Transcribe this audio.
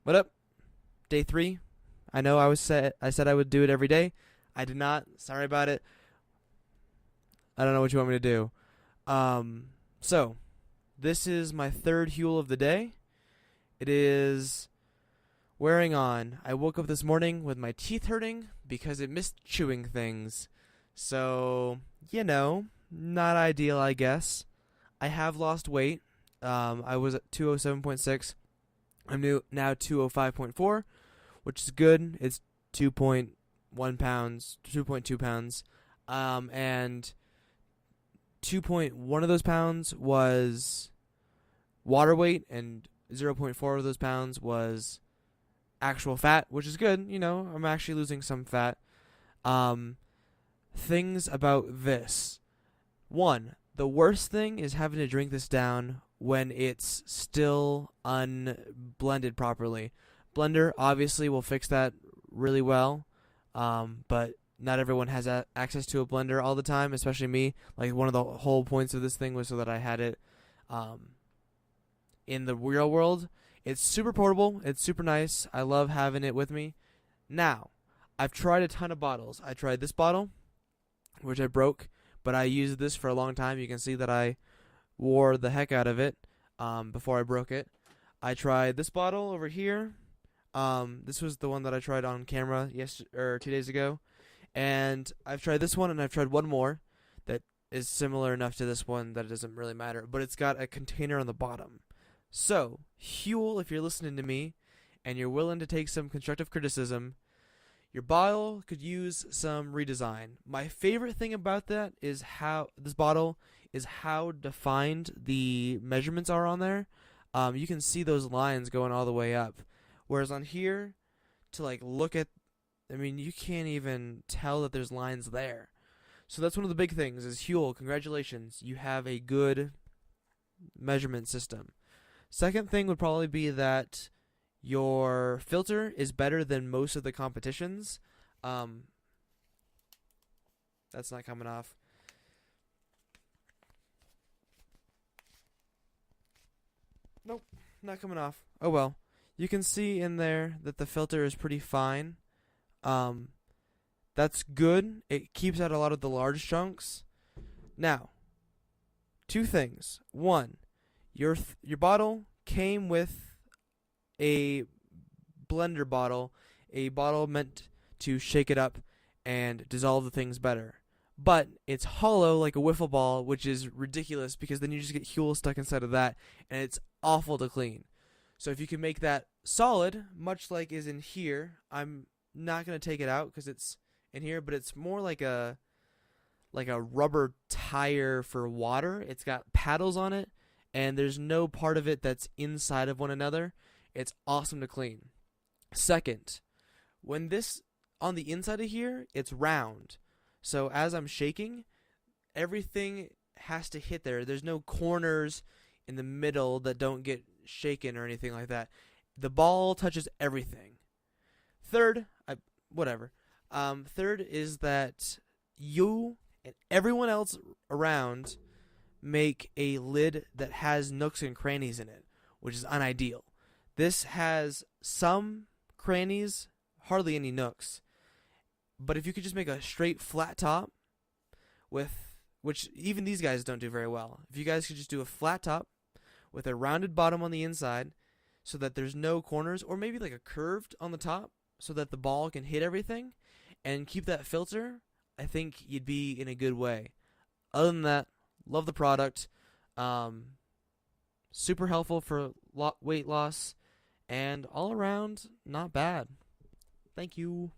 What up? Day 3. I know I said I would do it every day. I did not. Sorry about it. I don't know what you want me to do. So this is my third Huel of the day. It is wearing on. I woke up this morning with my teeth hurting because it missed chewing things. So, not ideal, I guess. I have lost weight. I was at 207.6. I'm now 205.4, which is good. It's 2.1 pounds, 2.2 pounds. And 2.1 of those pounds was water weight, and 0.4 of those pounds was actual fat, which is good. I'm actually losing some fat. Things about this. One, the worst thing is having to drink this down when it's still unblended properly. Blender obviously will fix that really well, but not everyone has access to a blender all the time, especially me. Like, one of the whole points of this thing was so that I had it in the real world. It's super portable. It's super nice. I love having it with me. Now, I've tried a ton of bottles. I tried this bottle, which I broke, but I used this for a long time. You can see that I wore the heck out of it before I broke it. I tried this bottle over here. This was the one that I tried on camera 2 days ago. And I've tried this one, and I've tried one more that is similar enough to this one that it doesn't really matter. But it's got a container on the bottom. So, Huel, if you're listening to me, and you're willing to take some constructive criticism, your bottle could use some redesign. My favorite thing about that is how this bottle is how defined the measurements are on there. You can see those lines going all the way up. Whereas on here, to look at, you can't even tell that there's lines there. So that's one of the big things is Huel, congratulations. You have a good measurement system. Second thing would probably be that your filter is better than most of the competitions. That's not coming off. Nope, not coming off. Oh well. You can see in there that the filter is pretty fine. That's good. It keeps out a lot of the large chunks. Now, two things. One, your bottle came with a blender bottle, a bottle meant to shake it up and dissolve the things better. But it's hollow like a wiffle ball, which is ridiculous because then you just get Huel stuck inside of that, and it's awful to clean. So if you can make that solid, much like is in here, I'm not going to take it out because it's in here, but it's more like a rubber tire for water. It's got paddles on it, and there's no part of it that's inside of one another. It's awesome to clean. Second, when this on the inside of here, it's round. So as I'm shaking, everything has to hit there. There's no corners in the middle that don't get shaken or anything like that. The ball touches everything. Third, third is that you and everyone else around make a lid that has nooks and crannies in it, which is unideal. This has some crannies, hardly any nooks. But if you could just make a straight flat top which even these guys don't do very well. If you guys could just do a flat top with a rounded bottom on the inside so that there's no corners, or maybe like a curved on the top so that the ball can hit everything and keep that filter, I think you'd be in a good way. Other than that, love the product. Super helpful for weight loss, and all around, not bad. Thank you.